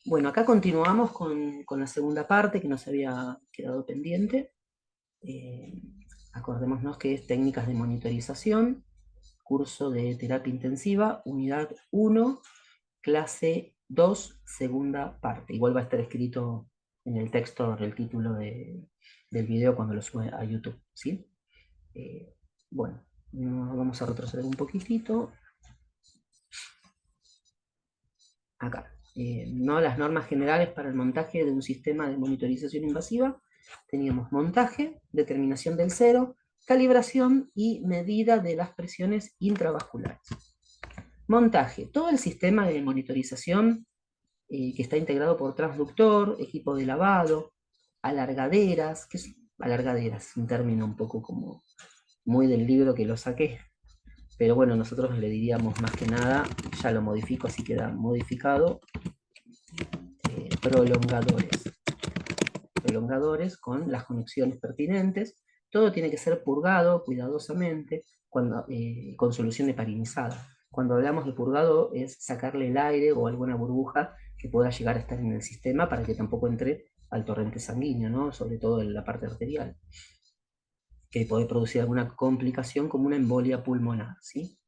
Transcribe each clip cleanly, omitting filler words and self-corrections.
Bueno, acá continuamos con la segunda parte que nos había quedado pendiente. Eh, Acordémonos que es técnicas de monitorización, curso de terapia intensiva, unidad 1, clase 2, segunda parte. Igual va a estar escrito en el texto, en el título del video cuando lo sube a YouTube, ¿sí? Eh, bueno, vamos a retroceder un poquitito. Acá. ¿No? Las normas generales para el montaje de un sistema de monitorización invasiva. Teníamos montaje, determinación del cero, calibración y medida de las presiones intravasculares. Montaje. Todo el sistema de monitorización que está integrado por transductor, equipo de lavado, alargaderas, que es alargaderas, un término un poco como muy del libro que lo saqué, pero bueno, nosotros le diríamos más que nada, ya lo modifico así queda modificado, prolongadores. Prolongadores con las conexiones pertinentes. Todo tiene que ser purgado cuidadosamente con solución heparinizada. Cuando hablamos de purgado es sacarle el aire o alguna burbuja que pueda llegar a estar en el sistema para que tampoco entre al torrente sanguíneo, ¿no? Sobre todo en la parte arterial, que puede producir alguna complicación como una embolia pulmonar, ¿sí?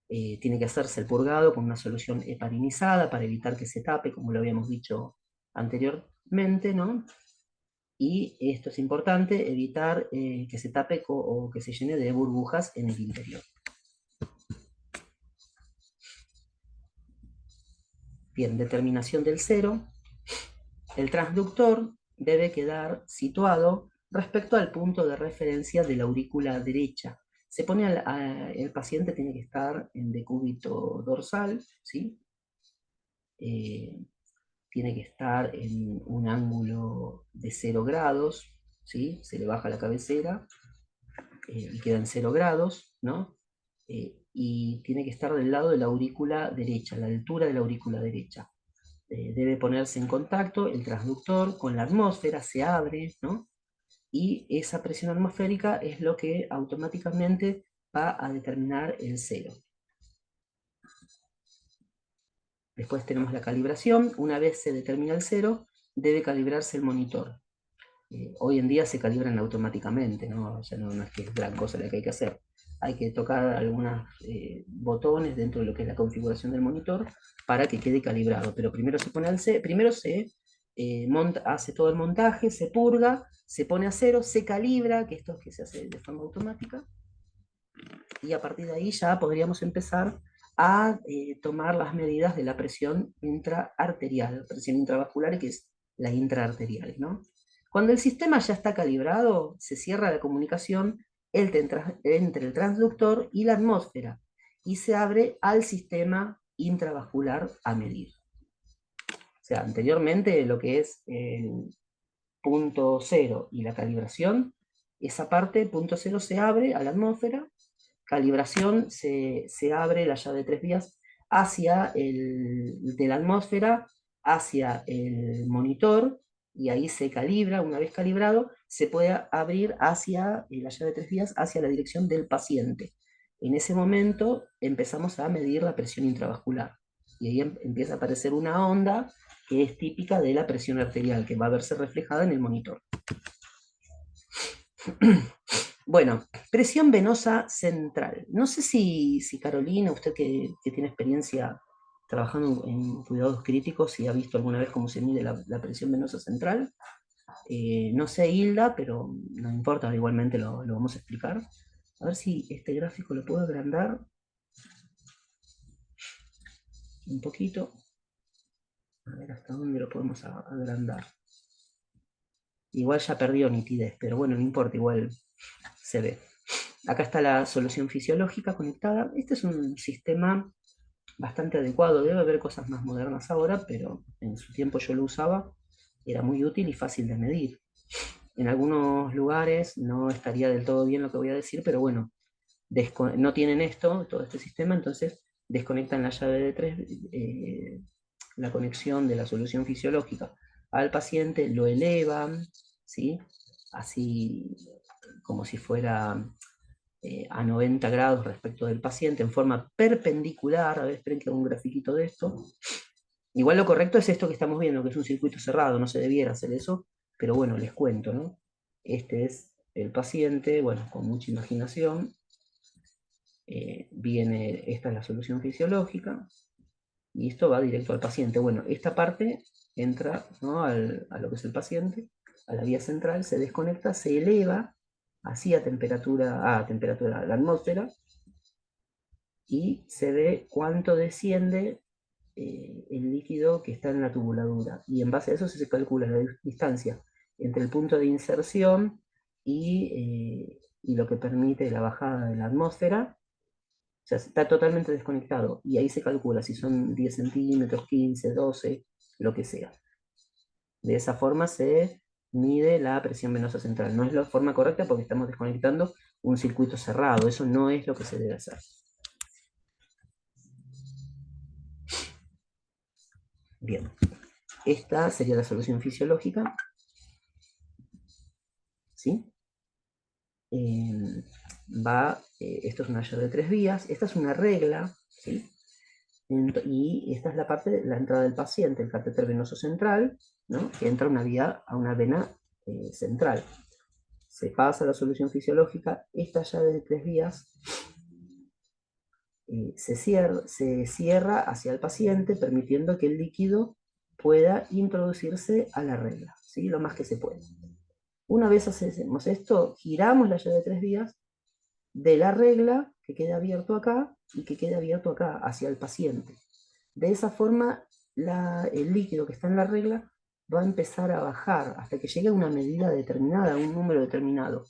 Tiene que hacerse el purgado con una solución heparinizada para evitar que se tape, como lo habíamos dicho anteriormente, ¿no? Y esto es importante, evitar que se tape o que se llene de burbujas en el interior. Bien, determinación del cero. El transductor debe quedar situado respecto al punto de referencia de la aurícula derecha. Se pone el paciente tiene que estar en decúbito dorsal, ¿sí? Eh, Tiene que estar en un ángulo de 0 grados, ¿sí? Se le baja la cabecera y queda en 0 grados, ¿no? Y tiene que estar del lado de la aurícula derecha, a la altura de la aurícula derecha. Debe ponerse en contacto el transductor con la atmósfera, se abre, ¿no? Y esa presión atmosférica es lo que automáticamente va a determinar el cero. Después tenemos la calibración. Una vez se determina el cero, debe calibrarse el monitor. Hoy en día se calibran automáticamente, ¿no? O sea, no es que es gran cosa la que hay que hacer. Hay que tocar algunos botones dentro de lo que es la configuración del monitor para que quede calibrado. Pero primero se pone primero se hace todo el montaje, se purga, se pone a cero, se calibra, que esto es que se hace de forma automática, y a partir de ahí ya podríamos empezar a tomar las medidas de la presión intraarterial, presión intravascular, que es la intraarterial, ¿no? Cuando el sistema ya está calibrado, se cierra la comunicación entre el transductor y la atmósfera y se abre al sistema intravascular a medir. O sea, anteriormente lo que es el punto cero y la calibración, esa parte, punto cero, se abre a la atmósfera, calibración se abre la llave de 3 vías hacia de la atmósfera hacia el monitor y ahí se calibra. Una vez calibrado se puede abrir hacia la llave de 3 vías hacia la dirección del paciente. En ese momento empezamos a medir la presión intravascular y ahí empieza a aparecer una onda que es típica de la presión arterial que va a verse reflejada en el monitor. Bueno, presión venosa central. No sé si Carolina, usted que tiene experiencia trabajando en cuidados críticos, si ha visto alguna vez cómo se mide la presión venosa central. No sé, Hilda, pero no importa, igualmente lo vamos a explicar. A ver si este gráfico lo puedo agrandar un poquito. A ver hasta dónde lo podemos agrandar. Igual ya perdió nitidez, pero bueno, no importa, igual se ve. Acá está la solución fisiológica conectada. Este es un sistema bastante adecuado. Debe haber cosas más modernas ahora, pero en su tiempo yo lo usaba. Era muy útil y fácil de medir. En algunos lugares no estaría del todo bien lo que voy a decir, pero bueno, no tienen todo este sistema, entonces desconectan la llave de 3, la conexión de la solución fisiológica al paciente, lo elevan, ¿sí? Así como si fuera a 90 grados respecto del paciente en forma perpendicular. A ver, esperen que hago un grafiquito de esto. Igual lo correcto es esto que estamos viendo, que es un circuito cerrado, no se debiera hacer eso, pero bueno, les cuento, ¿no? Este es el paciente, bueno, con mucha imaginación, esta es la solución fisiológica, y esto va directo al paciente. Bueno, esta parte entra, ¿no?, a lo que es el paciente, a la vía central, se desconecta, se eleva así a la atmósfera, y se ve cuánto desciende el líquido que está en la tubuladura. Y en base a eso se calcula la distancia entre el punto de inserción y lo que permite la bajada de la atmósfera. O sea, está totalmente desconectado. Y ahí se calcula si son 10 centímetros, 15, 12, lo que sea. De esa forma se mide la presión venosa central. No es la forma correcta porque estamos desconectando un circuito cerrado. Eso no es lo que se debe hacer. Bien, esta sería la solución fisiológica, ¿sí? Esto es una llave de 3 vías, esta es una regla, ¿sí? Y esta es la parte de la entrada del paciente, el catéter venoso central, ¿no?, que entra a una vena central. Se pasa la solución fisiológica, esta llave de 3 vías se cierra hacia el paciente, permitiendo que el líquido pueda introducirse a la regla, ¿sí?, lo más que se puede. Una vez hacemos esto, giramos la llave de 3 vías de la regla, que quede abierto acá y que quede abierto acá, hacia el paciente. De esa forma, el líquido que está en la regla va a empezar a bajar hasta que llegue a una medida determinada, a un número determinado.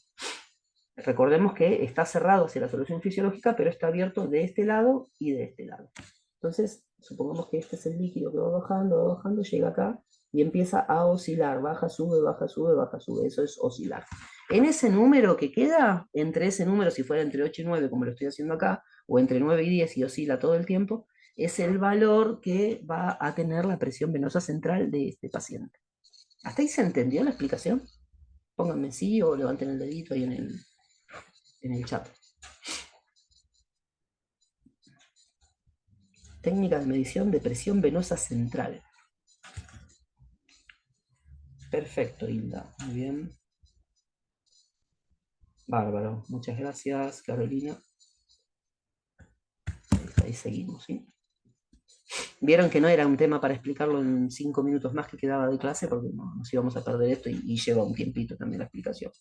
Recordemos que está cerrado hacia la solución fisiológica, pero está abierto de este lado y de este lado. Entonces, supongamos que este es el líquido que va bajando, llega acá y empieza a oscilar, baja, sube, baja, sube, baja, sube. Eso es oscilar. En ese número que queda, entre ese número, si fuera entre 8 y 9, como lo estoy haciendo acá, o entre 9 y 10 y oscila todo el tiempo, es el valor que va a tener la presión venosa central de este paciente. ¿Hasta ahí se entendió la explicación? Pónganme sí o levanten el dedito ahí en el chat. Técnica de medición de presión venosa central. Perfecto, Hilda. Muy bien. Bárbaro. Muchas gracias, Carolina. Ahí seguimos, ¿sí? Vieron que no era un tema para explicarlo en 5 minutos más que quedaba de clase, porque no, nos íbamos a perder esto y lleva un tiempito también la explicación.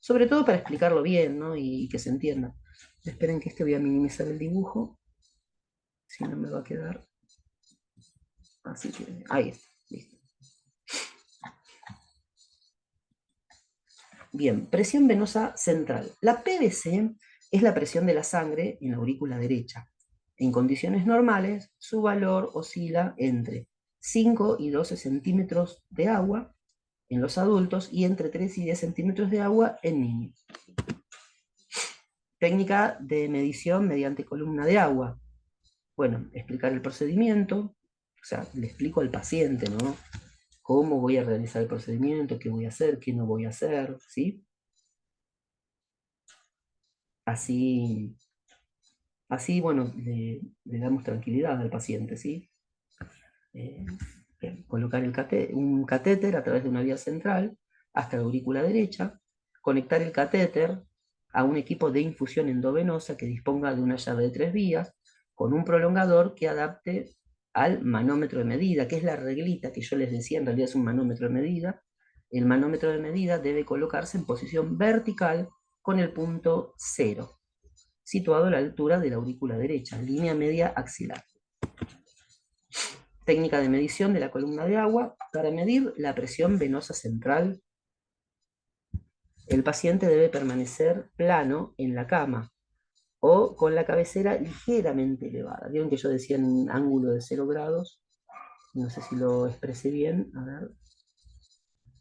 Sobre todo para explicarlo bien, ¿no? Y que se entienda. Esperen que voy a minimizar el dibujo. Si no me va a quedar. Así que ahí está. Listo. Bien, presión venosa central. La PVC es la presión de la sangre en la aurícula derecha. En condiciones normales, su valor oscila entre 5 y 12 centímetros de agua en los adultos y entre 3 y 10 centímetros de agua en niños. Técnica de medición mediante columna de agua. Bueno, explicar el procedimiento, o sea, le explico al paciente, ¿no?, cómo voy a realizar el procedimiento, qué voy a hacer, qué no voy a hacer, ¿sí? Así, bueno, le damos tranquilidad al paciente, ¿sí? Colocar un catéter a través de una vía central hasta la aurícula derecha, conectar el catéter a un equipo de infusión endovenosa que disponga de una llave de 3 vías con un prolongador que adapte al manómetro de medida, que es la reglita que yo les decía, en realidad es un manómetro de medida. El manómetro de medida debe colocarse en posición vertical con el punto 0, situado a la altura de la aurícula derecha, línea media axilar. Técnica de medición de la columna de agua. Para medir la presión venosa central, el paciente debe permanecer plano en la cama o con la cabecera ligeramente elevada. Vieron que yo decía en un ángulo de 0 grados. No sé si lo expresé bien. A ver,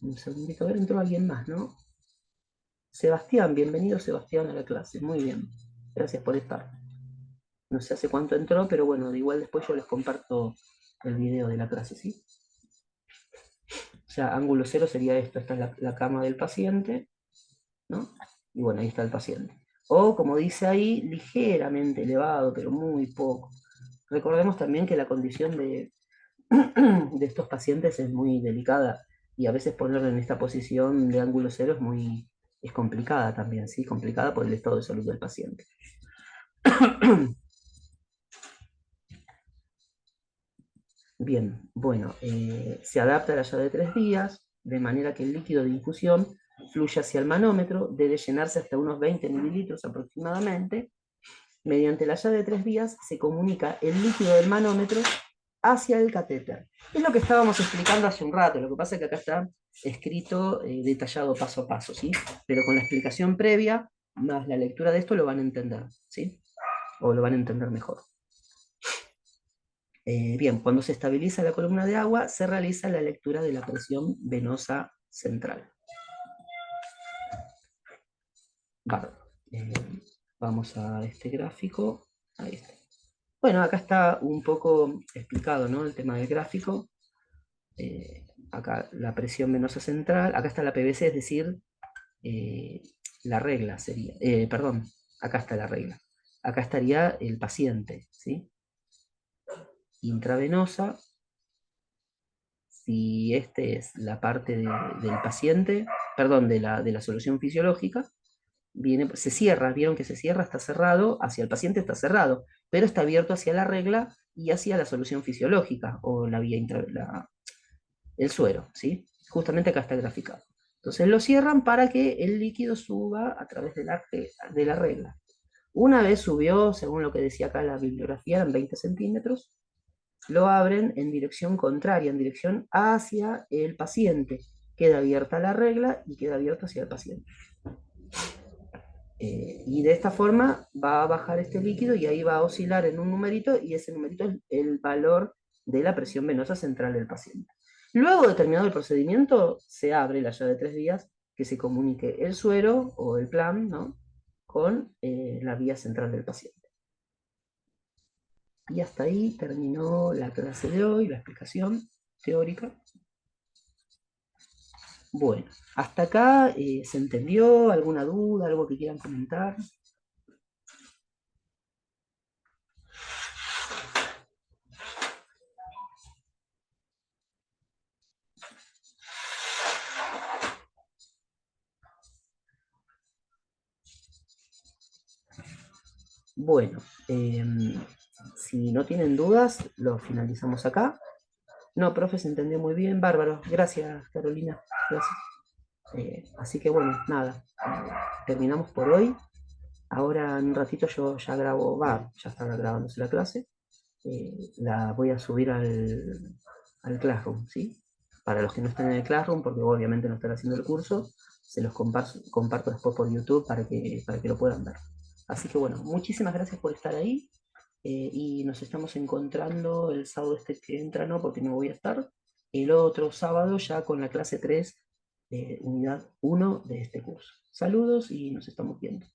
un segundito. A ver, entró alguien más, ¿no? Sebastián, bienvenido Sebastián a la clase. Muy bien. Gracias por estar. No sé hace cuánto entró, pero bueno, igual después yo les comparto el video de la clase, ¿sí? O sea, ángulo 0 sería esto. Esta es la cama del paciente, ¿no? Y bueno, ahí está el paciente. O, como dice ahí, ligeramente elevado, pero muy poco. Recordemos también que la condición de estos pacientes es muy delicada y a veces ponerlo en esta posición de ángulo cero es complicada también, ¿sí? Complicada por el estado de salud del paciente. Bien, bueno, se adapta a la llave de 3 días, de manera que el líquido de infusión fluye hacia el manómetro, debe llenarse hasta unos 20 mililitros aproximadamente. Mediante la llave de 3 vías se comunica el líquido del manómetro hacia el catéter. Es lo que estábamos explicando hace un rato, lo que pasa es que acá está escrito, detallado paso a paso, ¿sí? Pero con la explicación previa, más la lectura de esto, lo van a entender, ¿sí? O lo van a entender mejor. Bien, cuando se estabiliza la columna de agua, se realiza la lectura de la presión venosa central. Bárbaro. Vamos a este gráfico. Ahí está. Bueno, acá está un poco explicado, ¿no? El tema del gráfico. Acá la presión venosa central. Acá está la PVC, es decir, eh, la regla sería. Perdón, acá está la regla. Acá estaría el paciente, ¿sí? Intravenosa. Si este es la parte del paciente, perdón, de la solución fisiológica, se cierra, vieron que se cierra, está cerrado, hacia el paciente está cerrado, pero está abierto hacia la regla y hacia la solución fisiológica o la vía el suero, ¿sí? Justamente acá está graficado. Entonces lo cierran para que el líquido suba a través de la regla. Una vez subió, según lo que decía acá la bibliografía, eran 20 centímetros, lo abren en dirección contraria, en dirección hacia el paciente. Queda abierta la regla y queda abierto hacia el paciente. Y de esta forma va a bajar este líquido y ahí va a oscilar en un numerito y ese numerito es el valor de la presión venosa central del paciente. Luego de terminado el procedimiento, se abre la llave de 3 vías que se comunique el suero o el plan, ¿no? Con la vía central del paciente. Y hasta ahí terminó la clase de hoy, la explicación teórica. Bueno, hasta acá se entendió, alguna duda, algo que quieran comentar. Bueno, si no tienen dudas, lo finalizamos acá. No, profe, se entendió muy bien, bárbaro. Gracias, Carolina. Gracias. Así que bueno, nada, terminamos por hoy. Ahora en un ratito yo ya grabo, ya está grabándose la clase. La voy a subir al Classroom, ¿sí? Para los que no estén en el Classroom, porque obviamente no están haciendo el curso, se los comparto después por YouTube para que lo puedan ver. Así que bueno, muchísimas gracias por estar ahí y nos estamos encontrando el sábado este que entra, no, porque no voy a estar, el otro sábado ya con la clase 3, unidad 1 de este curso. Saludos y nos estamos viendo.